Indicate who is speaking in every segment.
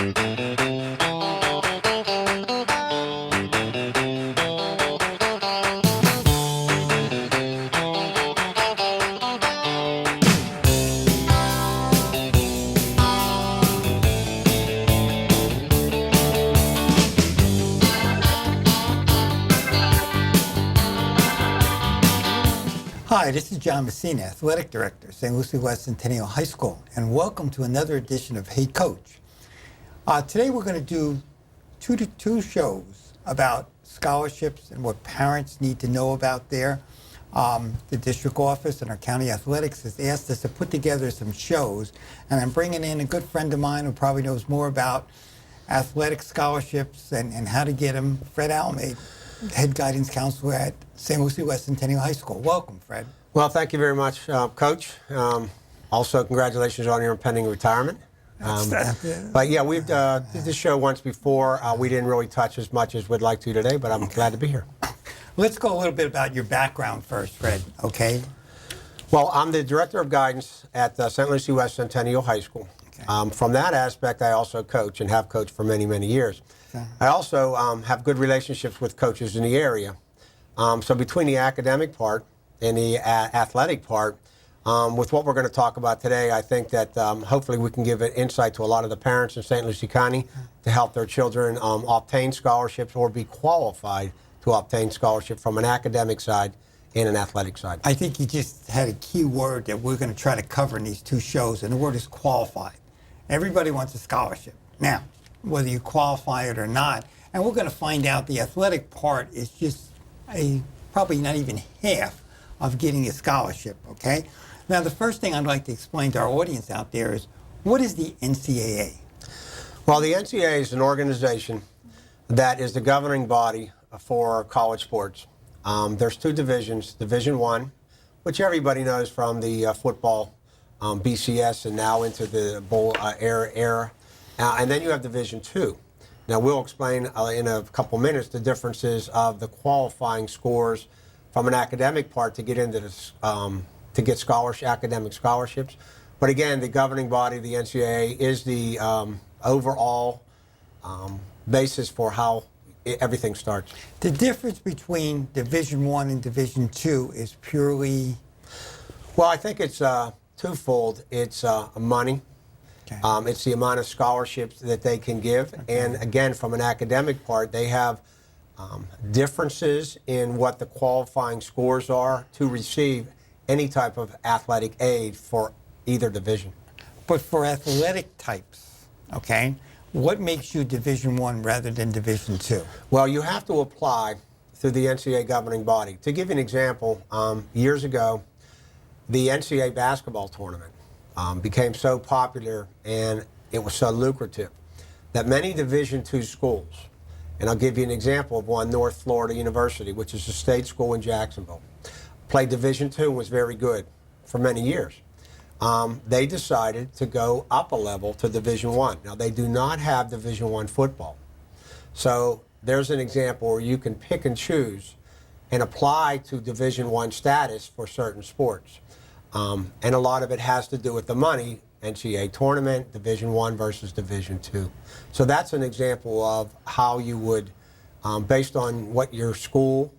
Speaker 1: Hi, this is John Messina, Athletic Director, St. Lucie West Centennial High School, and welcome to another edition of Hey Coach. Today we're going to do two shows about scholarships and what parents need to know about there. The district office and our county athletics has asked us to put together some shows, and I'm bringing in a good friend of mine who probably knows more about athletic scholarships and how to get them, Fred Almade, head guidance counselor at St. Lucie West Centennial High School. Welcome, Fred.
Speaker 2: Well, thank you very much, Coach. Also, congratulations on your impending retirement. But yeah, we've did this show once before. We didn't really touch as much as we'd like to today, but I'm glad to be here.
Speaker 1: Let's go a little bit about your background first, Fred, okay?
Speaker 2: Well, I'm the Director of Guidance at St. Lucie West Centennial High School. Okay. From that aspect, I also coach and have coached for many, many years. Okay. I also have good relationships with coaches in the area. So between the academic part and the athletic part, with what we're going to talk about today, I think that hopefully we can give an insight to a lot of the parents in St. Lucie County to help their children obtain scholarships or be qualified to obtain scholarship from an academic side and an athletic side.
Speaker 1: I think you just had a key word that we're going to try to cover in these two shows, and the word is qualified. Everybody wants a scholarship. Now, whether you qualify it or not, and we're going to find out the athletic part is just probably not even half of getting a scholarship, okay? Now, the first thing I'd like to explain to our audience out there is, what is the NCAA?
Speaker 2: Well, the NCAA is an organization that is the governing body for college sports. There's two divisions, Division I, which everybody knows from the football BCS and now into the bowl era. And then you have Division II. Now, we'll explain in a couple minutes the differences of the qualifying scores from an academic part to get into this, to get academic scholarships. But again, the governing body, the NCAA, is the overall basis for how everything starts.
Speaker 1: The difference between Division I and Division II is purely?
Speaker 2: Well, I think it's twofold. It's money. Okay. It's the amount of scholarships that they can give. Okay. And again, from an academic part, they have differences in what the qualifying scores are to receive any type of athletic aid for either division.
Speaker 1: But for athletic types, okay, what makes you Division I rather than Division II?
Speaker 2: Well, you have to apply through the NCAA governing body. To give you an example, years ago, the NCAA basketball tournament became so popular and it was so lucrative that many Division II schools, and I'll give you an example of one, North Florida University, which is a state school in Jacksonville, played Division II and was very good for many years. They decided to go up a level to Division I. Now, they do not have Division I football. So there's an example where you can pick and choose and apply to Division I status for certain sports. And a lot of it has to do with the money, NCAA tournament, Division I versus Division II. So that's an example of how you would, based on what your school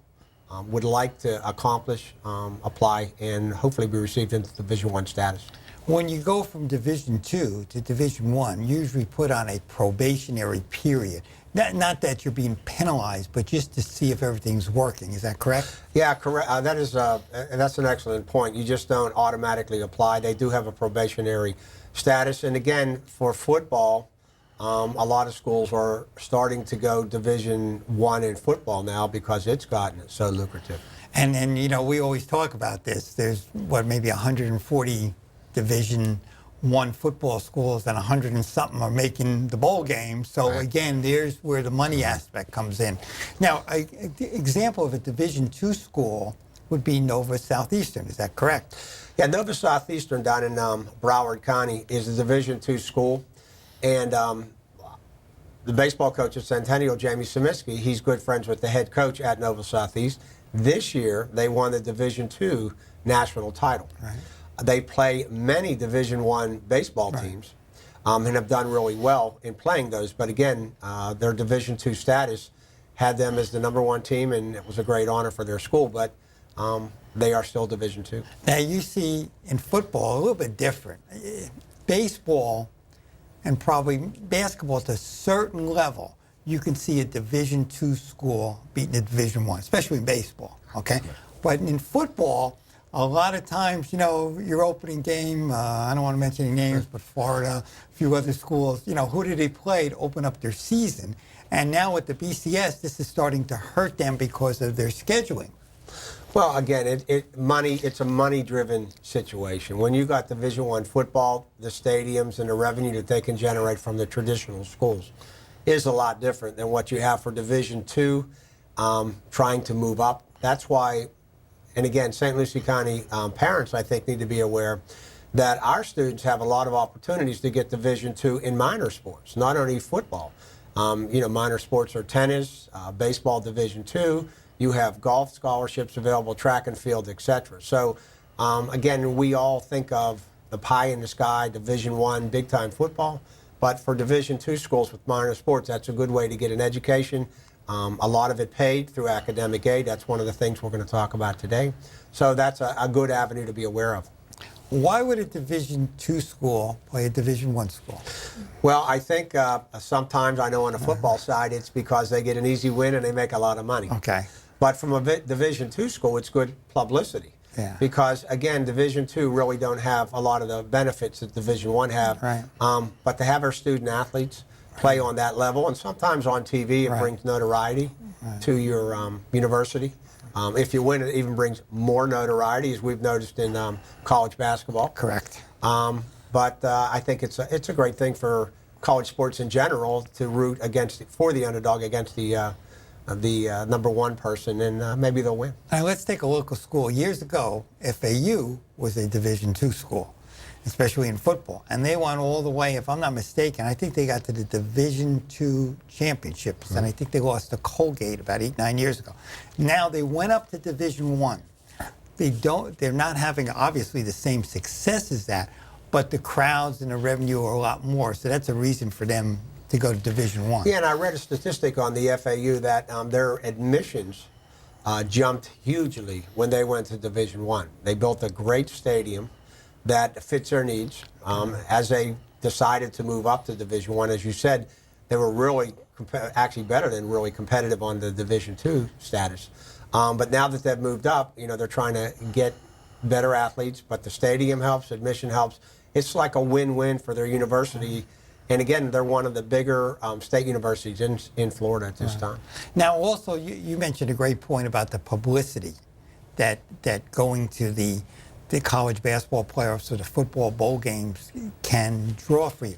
Speaker 2: would like to accomplish, apply, and hopefully be received into Division I status.
Speaker 1: When you go from Division II to Division I, you usually put on a probationary period. Not that you're being penalized, but just to see if everything's working. Is that correct?
Speaker 2: Yeah, correct. That's an excellent point. You just don't automatically apply. They do have a probationary status. And again, for football, a lot of schools are starting to go Division I in football now because it's gotten so lucrative.
Speaker 1: And you know, we always talk about this. There's, maybe 140 Division I football schools, and 100 and something are making the bowl game. So right. Again, there's where the money aspect comes in. Now, an example of a Division II school would be Nova Southeastern. Is that correct?
Speaker 2: Yeah, Nova Southeastern down in Broward County is a Division II school. And the baseball coach at Centennial, Jamie Simiski, he's good friends with the head coach at Nova Southeast. This year, they won the Division II national title. Right. They play many Division I baseball teams. and have done really well in playing those. But again, their Division II status had them as the #1 team, and it was a great honor for their school. But they are still Division II.
Speaker 1: Now you see in football a little bit different. Baseball and probably basketball to a certain level, you can see a Division II school beating a Division I, especially in baseball. Okay, but in football, a lot of times, your opening game, I don't want to mention any names, but Florida, a few other schools, who did they play to open up their season? And now with the BCS, this is starting to hurt them because of their scheduling.
Speaker 2: Well, again, it's a money-driven situation. When you got Division I football, the stadiums and the revenue that they can generate from the traditional schools is a lot different than what you have for Division II, trying to move up. That's why, and again, St. Lucie County parents, I think, need to be aware that our students have a lot of opportunities to get Division II in minor sports, not only football. Minor sports are tennis, baseball Division II. You have golf scholarships available, track and field, etc. So, again, we all think of the pie in the sky, Division I, big-time football. But for Division II schools with minor sports, that's a good way to get an education. A lot of it paid through academic aid. That's one of the things we're going to talk about today. So that's a good avenue to be aware of.
Speaker 1: Why would a Division II school play a Division I school?
Speaker 2: Well, I think sometimes, I know on the football side, it's because they get an easy win and they make a lot of money.
Speaker 1: Okay.
Speaker 2: But from a Division II school, it's good publicity.
Speaker 1: Yeah.
Speaker 2: Because, again, Division II really don't have a lot of the benefits that Division I have.
Speaker 1: Right.
Speaker 2: But to have our student athletes play on that level, and sometimes on TV, it brings notoriety to your university. If you win, it even brings more notoriety, as we've noticed in college basketball.
Speaker 1: Correct.
Speaker 2: But I think it's a great thing for college sports in general to root for the underdog against the #1 person, and maybe they'll win.
Speaker 1: Now let's take a local school. Years ago, FAU was a Division II school, especially in football, and they went all the way. If I'm not mistaken, I think they got to the Division II championships, and I think they lost to Colgate about 8-9 years ago. Now they went up to Division I. They're not having obviously the same success as that, but the crowds and the revenue are a lot more. So that's a reason for them to go to Division I.
Speaker 2: Yeah, and I read a statistic on the FAU that their admissions jumped hugely when they went to Division I. They built a great stadium that fits their needs. As they decided to move up to Division I, as you said, they were really actually better than really competitive on the Division II status. But now that they've moved up, they're trying to get better athletes, but the stadium helps, admission helps. It's like a win-win for their university. And again, they're one of the bigger state universities in Florida at this time.
Speaker 1: Now, also, you mentioned a great point about the publicity that going to the college basketball playoffs or the football bowl games can draw for you.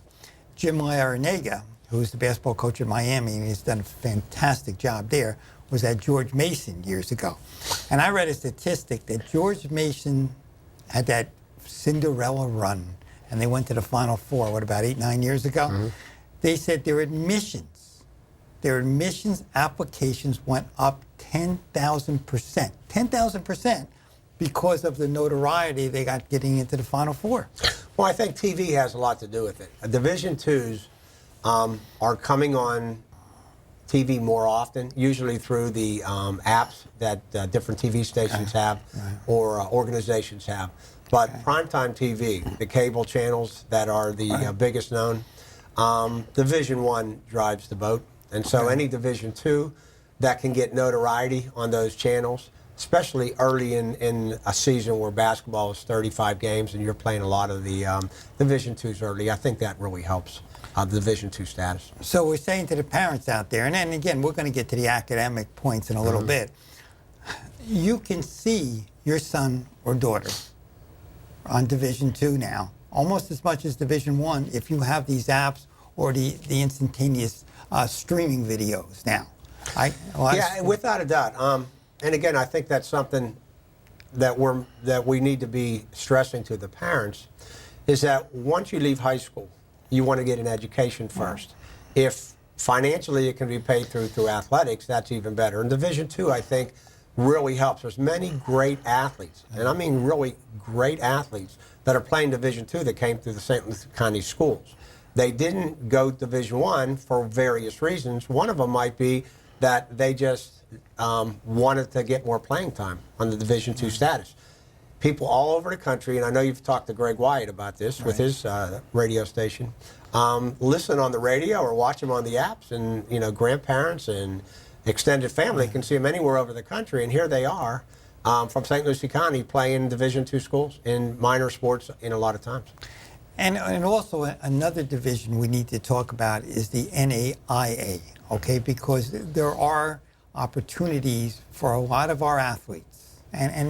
Speaker 1: Jim Larinaga, who's the basketball coach at Miami, and he's done a fantastic job there, was at George Mason years ago. And I read a statistic that George Mason had that Cinderella run, and they went to the Final Four, about 8-9 years ago? Mm-hmm. They said their admissions applications went up 10,000%. 10,000% because of the notoriety they got getting into the Final Four.
Speaker 2: Well, I think TV has a lot to do with it. Division IIs are coming on TV more often, usually through the apps that different TV stations have or organizations have. But primetime TV, the cable channels that are the biggest known, Division I drives the boat. And so any Division II that can get notoriety on those channels, especially early in a season where basketball is 35 games and you're playing a lot of the Division IIs early, I think that really helps the Division II status.
Speaker 1: So we're saying to the parents out there, and then again, we're going to get to the academic points in a little bit, you can see your son or daughter on Division II now, almost as much as Division I, if you have these apps or the instantaneous streaming videos now.
Speaker 2: Without a doubt. And again, I think that's something that we need to be stressing to the parents, is that once you leave high school, you want to get an education first. If financially it can be paid through athletics, that's even better. And Division II, I think, really helps. There's many great athletes, and I mean really great athletes, that are playing Division II that came through the St. Lucie County schools. They didn't go Division I for various reasons. One of them might be that they just wanted to get more playing time on the Division II status. People all over the country, and I know you've talked to Greg Wyatt about this with his radio station, listen on the radio or watch him on the apps, and grandparents and extended family can see them anywhere over the country, and here they are from St. Lucie County playing Division II schools in minor sports in a lot of times.
Speaker 1: And also another division we need to talk about is the NAIA, okay? Because there are opportunities for a lot of our athletes, and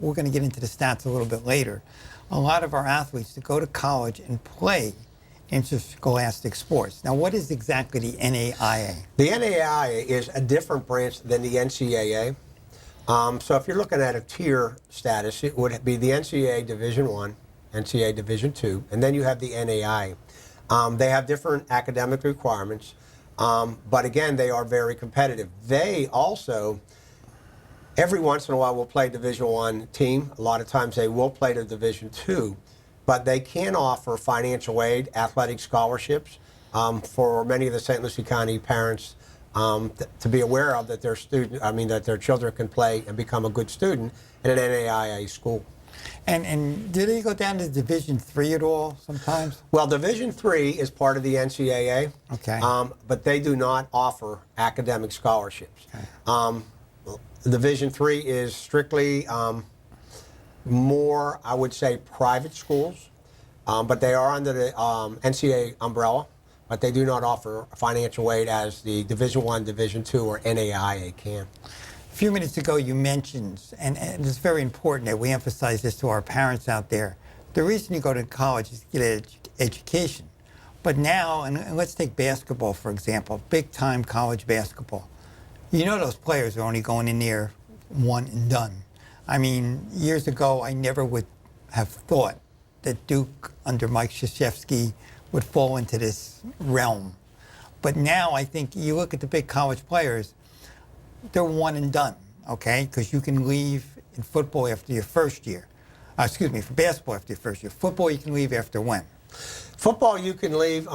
Speaker 1: we're going to get into the stats a little bit later, a lot of our athletes to go to college and play interscholastic sports. Now, what is exactly the NAIA?
Speaker 2: The NAIA is a different branch than the NCAA. So if you're looking at a tier status, it would be the NCAA Division I, NCAA Division II, and then you have the NAIA. They have different academic requirements, but again, they are very competitive. They also, every once in a while, will play Division I team. A lot of times they will play the Division II, but they can offer financial aid, athletic scholarships for many of the St. Lucie County parents to be aware of that that their children can play and become a good student in an NAIA school.
Speaker 1: And do they go down to Division III at all sometimes?
Speaker 2: Well, Division III is part of the NCAA,
Speaker 1: okay.
Speaker 2: But they do not offer academic scholarships.
Speaker 1: Okay.
Speaker 2: Division III is strictly more, I would say, private schools, but they are under the NCAA umbrella, but they do not offer financial aid as the Division I, Division II, or NAIA can.
Speaker 1: A few minutes ago you mentioned, and it's very important that we emphasize this to our parents out there, the reason you go to college is to get an education. But now, and let's take basketball for example, big time college basketball. Those players are only going in there one and done. I mean, years ago I never would have thought that Duke under Mike Krzyzewski would fall into this realm. But now I think you look at the big college players, they're one and done, okay? Because you can leave in football after your first year. For basketball after your first year. Football, you can leave after when?
Speaker 2: Football, you can leave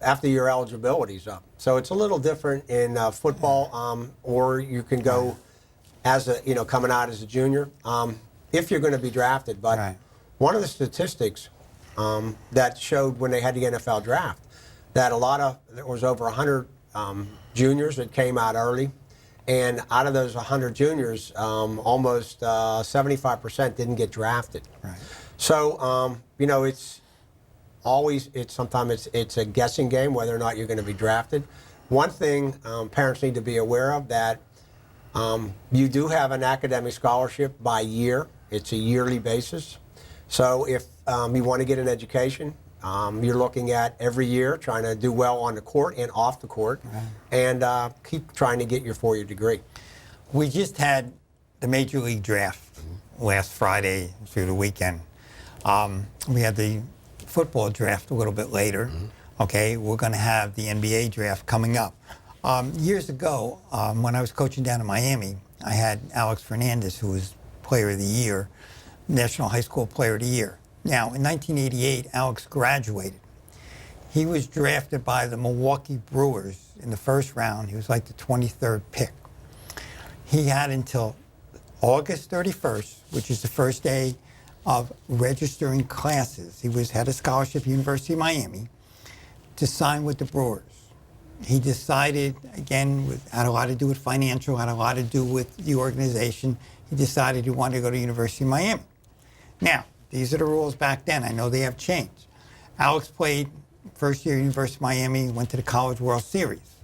Speaker 2: after your eligibility's up. So it's a little different in football, or you can go as coming out as a junior if you're going to be drafted. But one of the statistics that showed when they had the NFL draft that there was over 100 juniors that came out early. And out of those 100 juniors, almost 75% didn't get drafted.
Speaker 1: Right.
Speaker 2: So, sometimes it's a guessing game whether or not you're going to be drafted. One thing parents need to be aware of that you do have an academic scholarship by year. It's a yearly basis. So if you want to get an education, you're looking at every year trying to do well on the court and off the court, and keep trying to get your four-year degree.
Speaker 1: We just had the Major League draft last Friday through the weekend. We had the football draft a little bit later. Okay, we're going to have the NBA draft coming up. Years ago, when I was coaching down in Miami, I had Alex Fernandez, who was Player of the Year, National High School Player of the Year. Now, in 1988, Alex graduated. He was drafted by the Milwaukee Brewers in the first round. He was like the 23rd pick. He had until August 31st, which is the first day of registering classes. He had a scholarship at University of Miami to sign with the Brewers. He decided, again, had a lot to do with financial, had a lot to do with the organization. He decided he wanted to go to University of Miami. Now, these are the rules back then. I know they have changed. Alex played first year at University of Miami, went to the College World Series.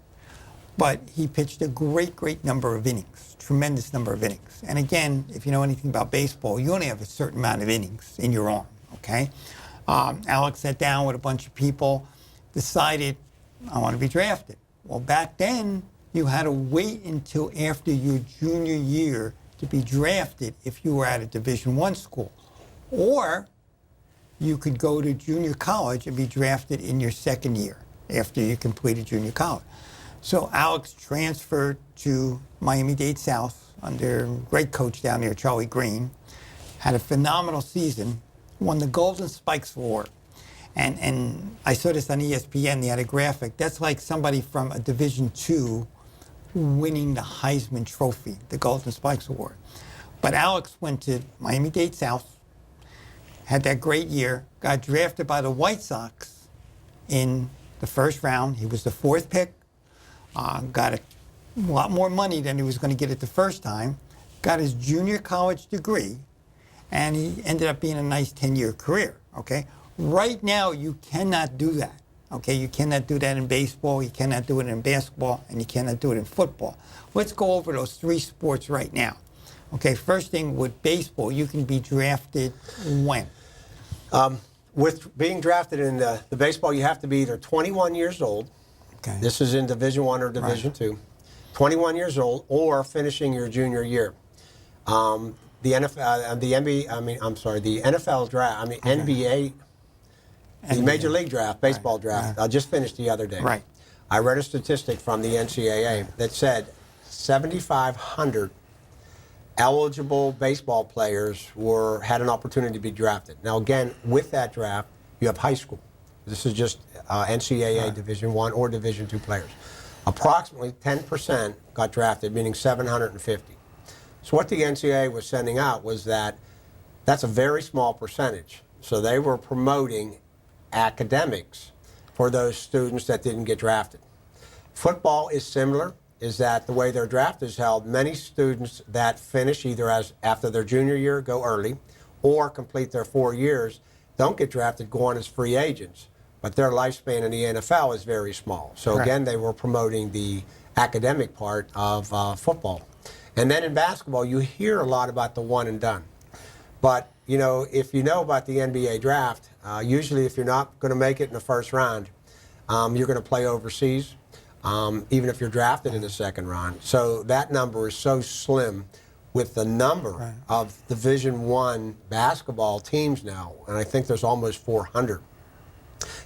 Speaker 1: But he pitched a great number of innings, tremendous number of innings. And again, if you know anything about baseball, you only have a certain amount of innings in your arm, okay? Alex sat down with a bunch of people, decided, I want to be drafted. Well, back then, you had to wait until after your junior year to be drafted if you were at a Division I school. Or you could go to junior college and be drafted in your second year after you completed junior college. So Alex transferred to Miami-Dade South under a great coach down there, Charlie Green, had a phenomenal season, won the Golden Spikes Award. And I saw this on ESPN. They had a graphic. That's like somebody from a Division II winning the Heisman Trophy, the Golden Spikes Award. But Alex went to Miami-Dade South, had that great year, got drafted by the White Sox in the first round. He was the 4th pick, got a lot more money than he was going to get it the first time, got his junior college degree, and he ended up being a nice 10-year career, okay? Right now, you cannot do that, okay? You cannot do that in baseball, you cannot do it in basketball, and you cannot do it in football. Let's go over those 3 sports right now. Okay, first thing with baseball, you can be drafted when?
Speaker 2: With being drafted in the baseball, you have to be either 21 years old.
Speaker 1: Okay.
Speaker 2: This is in Division I or Division II. 21 years old or finishing your junior year. The NFL, the NBA, the NFL draft, NBA, the Major League draft, baseball draft, just finished the other day.
Speaker 1: Right.
Speaker 2: I read a statistic from the NCAA that said 7,500 eligible baseball players had an opportunity to be drafted. Now, again, with that draft, you have high school. This is just NCAA Division I or Division II players. Approximately 10% got drafted, meaning 750. So what the NCAA was sending out was that's a very small percentage. So they were promoting academics for those students that didn't get drafted. Football is similar, is that the way their draft is held, many students that finish either after their junior year, go early, or complete their 4 years, don't get drafted, go on as free agents. But their lifespan in the NFL is very small. So again, they were promoting the academic part of football. And then in basketball, you hear a lot about the one and done. But, you know, if you know about the NBA draft, usually if you're not going to make it in the first round, you're going to play overseas, even if you're drafted in the second round. So that number is so slim with the number of Division I basketball teams now, and I think there's almost 400.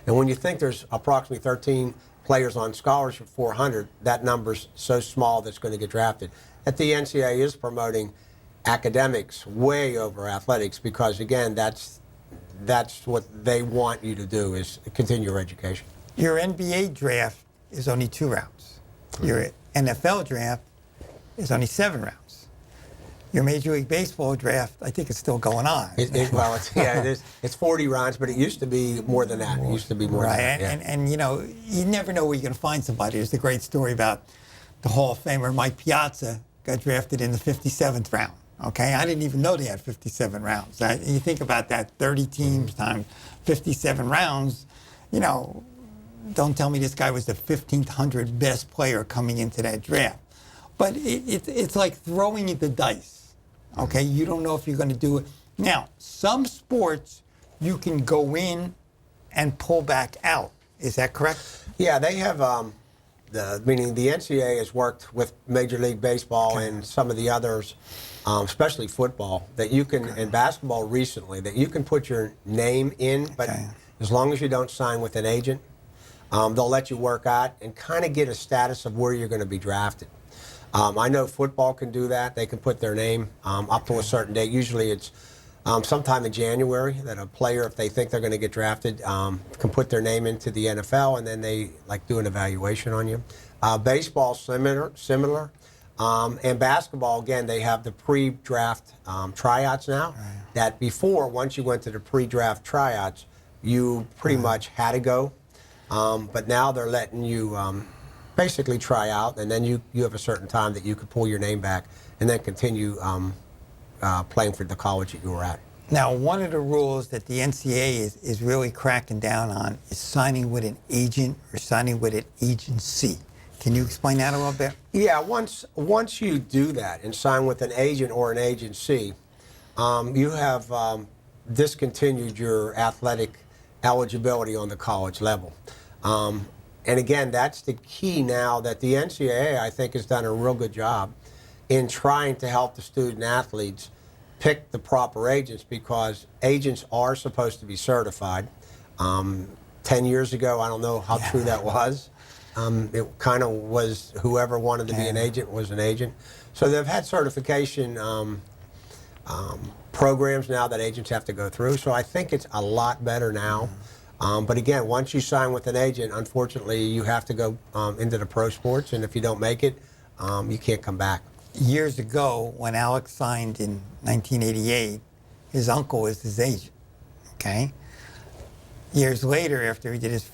Speaker 2: And when you think there's approximately 13 players on scholarship, 400, that number's so small that's going to get drafted. That the NCAA is promoting academics way over athletics because, again, that's what they want you to do is continue your education.
Speaker 1: Your NBA draft is only 2 rounds. Your NFL draft is only 7 rounds. Your Major League Baseball draft, I think it's still going on.
Speaker 2: It's 40 rounds, but it used to be more than that. It used to be more than that. Yeah.
Speaker 1: And, you know, you never know where you're going to find somebody. There's a great story about the Hall of Famer Mike Piazza got drafted in the 57th round. Okay, I didn't even know they had 57 rounds. You think about that, 30 teams times 57 rounds, you know, don't tell me this guy was the 1,500 best player coming into that draft. But it's like throwing the dice. Okay, you don't know if you're going to do it. Now, some sports you can go in and pull back out. Is that correct?
Speaker 2: Yeah, they have, meaning the NCAA has worked with Major League Baseball and some of the others, especially football, that you can, and basketball recently, that you can put your name in, but as long as you don't sign with an agent, they'll let you work out and kind of get a status of where you're going to be drafted. I know football can do that. They can put their name up to a certain date. Usually it's sometime in January that a player, if they think they're going to get drafted, can put their name into the NFL, and then they do an evaluation on you. Baseball, similar. And basketball, again, they have the pre-draft tryouts now. That before, once you went to the pre-draft tryouts, you pretty much had to go. But now they're letting you basically try out, and then you have a certain time that you could pull your name back and then continue playing for the college that you were at.
Speaker 1: Now, one of the rules that the NCAA is really cracking down on is signing with an agent or signing with an agency. Can you explain that a little bit?
Speaker 2: Yeah, once you do that and sign with an agent or an agency, you have discontinued your athletic eligibility on the college level. And again, that's the key now that the NCAA, I think, has done a real good job in trying to help the student athletes pick the proper agents, because agents are supposed to be certified. 10 years ago, I don't know how true that was. It kind of was whoever wanted to be an agent was an agent. So they've had certification programs now that agents have to go through. So I think it's a lot better now. But again, once you sign with an agent, unfortunately, you have to go into the pro sports, and if you don't make it, you can't come back.
Speaker 1: Years ago, when Alex signed in 1988, his uncle was his agent, okay? Years later, after he did his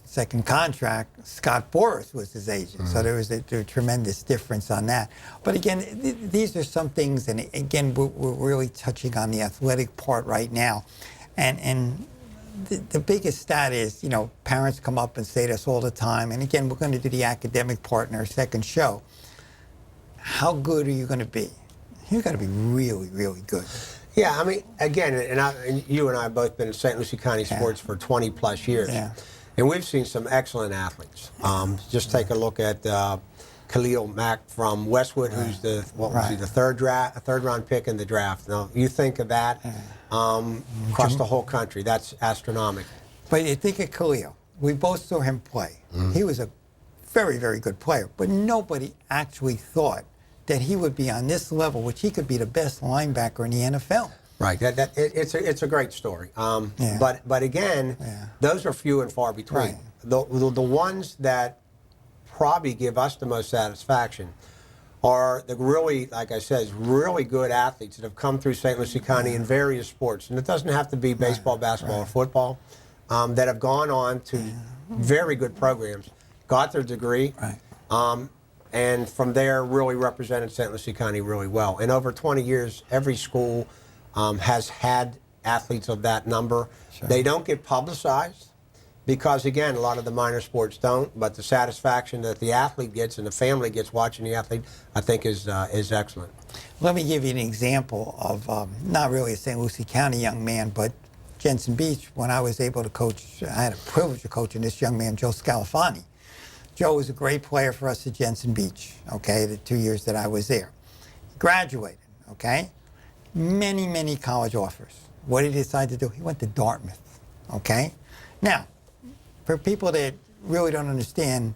Speaker 1: second contract, Scott Boras was his agent. So there was a tremendous difference on that. But again, these are some things, and again, we're really touching on the athletic part right now. And the biggest stat is, you know, parents come up and say to us all the time, and again, we're going to do the academic part in our second show. How good are you going to be? You've got to be really, really good.
Speaker 2: Yeah, I mean, again, and you and I have both been in St. Lucie County sports for 20 plus years.
Speaker 1: Yeah.
Speaker 2: And we've seen some excellent athletes. Just take a look at Khalil Mack from Westwood, who's the third round pick in the draft. Now, you think of that across the whole country. That's astronomical.
Speaker 1: But you think of Khalil. We both saw him play. He was a very, very good player. But nobody actually thought that he would be on this level, which he could be the best linebacker in the NFL.
Speaker 2: Right. It's a great story. But again, those are few and far between.
Speaker 1: Right.
Speaker 2: The ones that probably give us the most satisfaction are the really, like I said, really good athletes that have come through St. Lucie County in various sports. And it doesn't have to be baseball, basketball, or football, that have gone on to very good programs, got their degree, and from there really represented St. Lucie County really well. In over 20 years, every school has had athletes of that number.
Speaker 1: Sure.
Speaker 2: They don't get publicized because, again, a lot of the minor sports don't, but the satisfaction that the athlete gets and the family gets watching the athlete, I think is excellent.
Speaker 1: Let me give you an example of not really a St. Lucie County young man, but Jensen Beach. When I was able to coach, I had a privilege of coaching this young man, Joe Scalafani. Joe was a great player for us at Jensen Beach, okay, the 2 years that I was there. He graduated, okay? Many, many college offers. What did he decide to do? He went to Dartmouth, okay? Now, for people that really don't understand,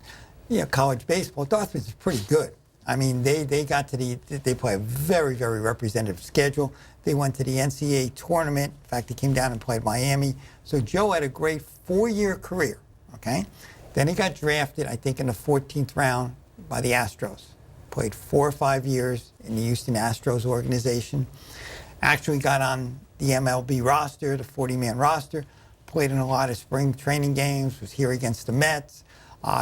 Speaker 1: you know, college baseball, Dartmouth is pretty good. I mean, they play a very, very representative schedule. They went to the NCAA tournament. In fact, they came down and played Miami. So Joe had a great 4-year career, okay? Then he got drafted, I think, in the 14th round by the Astros. Played 4 or 5 years in the Houston Astros organization. Actually got on the MLB roster, the 40-man roster. Played in a lot of spring training games, was here against the Mets.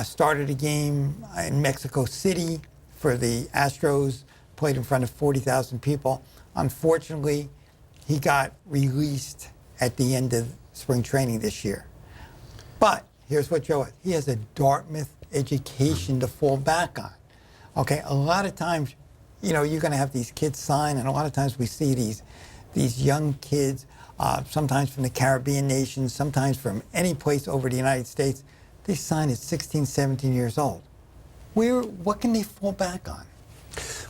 Speaker 1: Started a game in Mexico City for the Astros, played in front of 40,000 people. Unfortunately, he got released at the end of spring training this year. But here's what Joe has. He has a Dartmouth education to fall back on. Okay, a lot of times, you know, you're going to have these kids sign, and a lot of times we see these young kids, sometimes from the Caribbean nations, sometimes from any place over the United States. They sign at 16, 17 years old. What can they fall back on?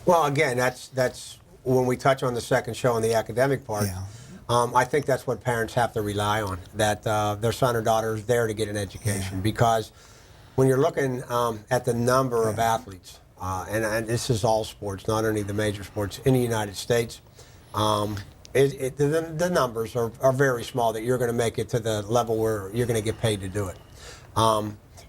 Speaker 2: Well, again, that's when we touch on the second show on the academic part.
Speaker 1: Yeah.
Speaker 2: I think that's what parents have to rely on, that their son or daughter is there to get an education. Because when you're looking at the number of athletes, and this is all sports, not only the major sports in the United States, the numbers are very small that you're going to make it to the level where you're going to get paid to do it.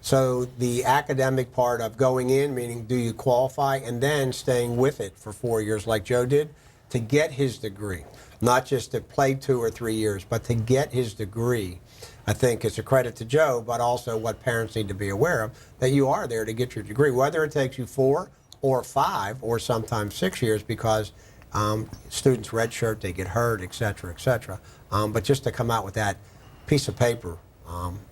Speaker 2: So the academic part of going in, meaning do you qualify, and then staying with it for 4 years like Joe did to get his degree. Not just to play 2 or 3 years, but to get his degree. I think it's a credit to Joe, but also what parents need to be aware of, that you are there to get your degree, whether it takes you 4 or 5 or sometimes 6 years, because students redshirt, they get hurt, et cetera, et cetera. But just to come out with that piece of paper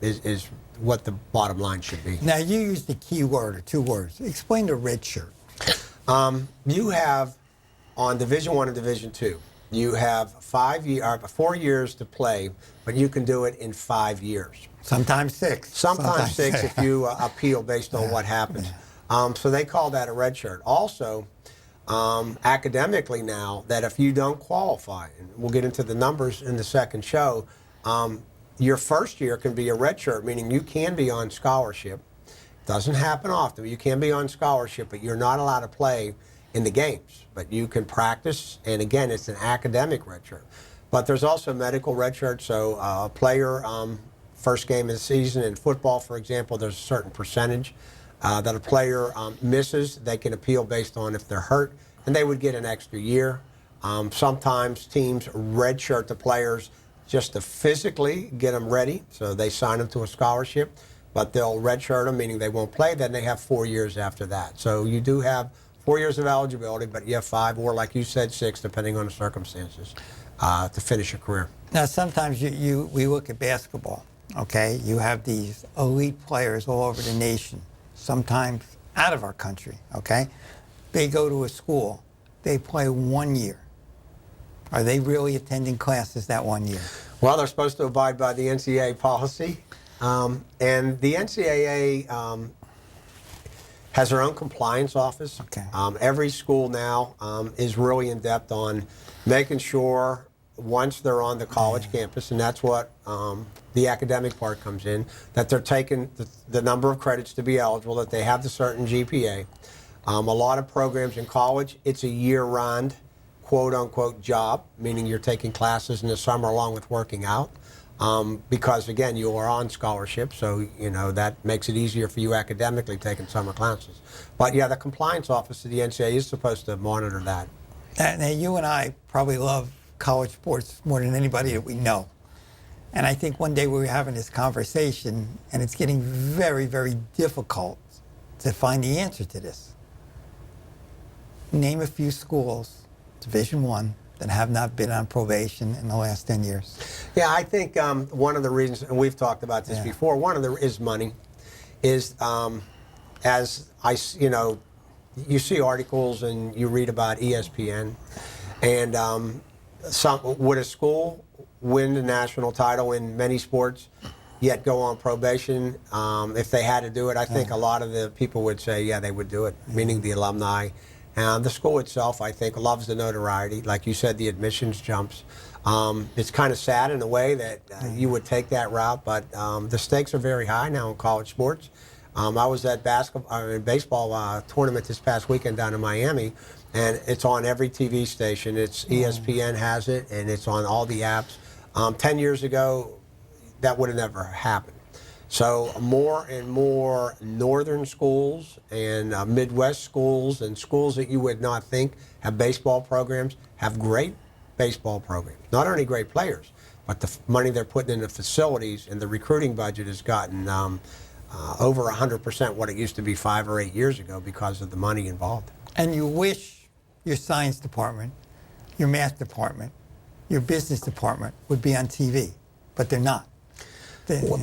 Speaker 2: is what the bottom line should be.
Speaker 1: Now, you used a key word or 2 words. Explain the red shirt.
Speaker 2: You have, on Division I and Division II, you have 4 years to play, but you can do it in 5 years.
Speaker 1: Sometimes 6.
Speaker 2: Sometimes 6 if you appeal based on what happens. So they call that a red shirt. Also, academically now, that if you don't qualify, and we'll get into the numbers in the second show, your first year can be a red shirt, meaning you can be on scholarship. Doesn't happen often, but you can be on scholarship, but you're not allowed to play in the games. But you can practice, and again, it's an academic red shirt. But there's also medical red shirt, so a player first game of the season. In football, for example, there's a certain percentage that a player misses. They can appeal based on if they're hurt, and they would get an extra year. Sometimes teams redshirt the players just to physically get them ready, so they sign them to a scholarship, but they'll redshirt them, meaning they won't play. Then they have 4 years after that. So you do have 4 years of eligibility, but you have 5, or like you said, 6, depending on the circumstances, to finish a career.
Speaker 1: Now, sometimes we look at basketball, okay? You have these elite players all over the nation, sometimes out of our country, okay? They go to a school. They play 1 year. Are they really attending classes that 1 year?
Speaker 2: Well, they're supposed to abide by the NCAA policy. And the NCAA has their own compliance office.
Speaker 1: Okay.
Speaker 2: Every school now is really in depth on making sure once they're on the college campus, and that's what the academic part comes in, that they're taking the number of credits to be eligible, that they have the certain GPA. A lot of programs in college, it's a year-round, quote-unquote job, meaning you're taking classes in the summer along with working out. Because, again, you are on scholarship, so, you know, that makes it easier for you academically taking summer classes. But, yeah, the compliance office of the NCAA is supposed to monitor that.
Speaker 1: Now, you and I probably love college sports more than anybody that we know. And I think one day we were having this conversation, and it's getting very, very difficult to find the answer to this. Name a few schools, Division I, that have not been on probation in the last 10 years.
Speaker 2: Yeah, I think one of the reasons, and we've talked about this before, one of the is money, is as I, you know, you see articles and you read about ESPN, and would a school win the national title in many sports, yet go on probation if they had to do it? I think a lot of the people would say, yeah, they would do it, meaning the alumni. The school itself, I think, loves the notoriety. Like you said, the admissions jumps. It's kind of sad in a way that you would take that route, but the stakes are very high now in college sports. I was at baseball tournament this past weekend down in Miami, and it's on every TV station. It's ESPN has it, and it's on all the apps. 10 years ago, that would have never happened. So more and more northern schools and Midwest schools and schools that you would not think have baseball programs have great baseball programs. Not only great players, but the money they're putting in the facilities, and the recruiting budget has gotten over 100% what it used to be 5 or 8 years ago because of the money involved.
Speaker 1: And you wish your science department, your math department, your business department would be on TV, but they're not.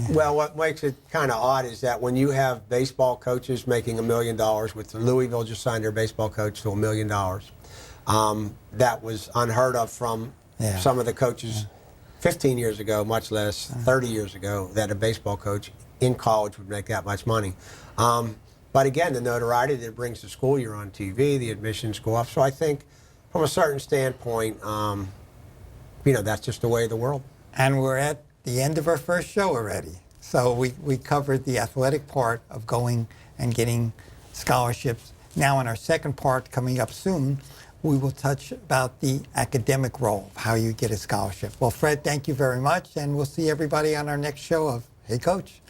Speaker 2: Well, what makes it kind of odd is that when you have baseball coaches making $1 million, with Louisville just signed their baseball coach to $1 million, that was unheard of from some of the coaches 15 years ago, much less 30 years ago, that a baseball coach in college would make that much money. But again, the notoriety that it brings to school, you're on TV, the admissions go up. So I think from a certain standpoint, you know, that's just the way of the world.
Speaker 1: And we're at the end of our first show already. So we covered the athletic part of going and getting scholarships. Now in our second part, coming up soon, we will touch about the academic role, of how you get a scholarship. Well, Fred, thank you very much, and we'll see everybody on our next show of Hey Coach.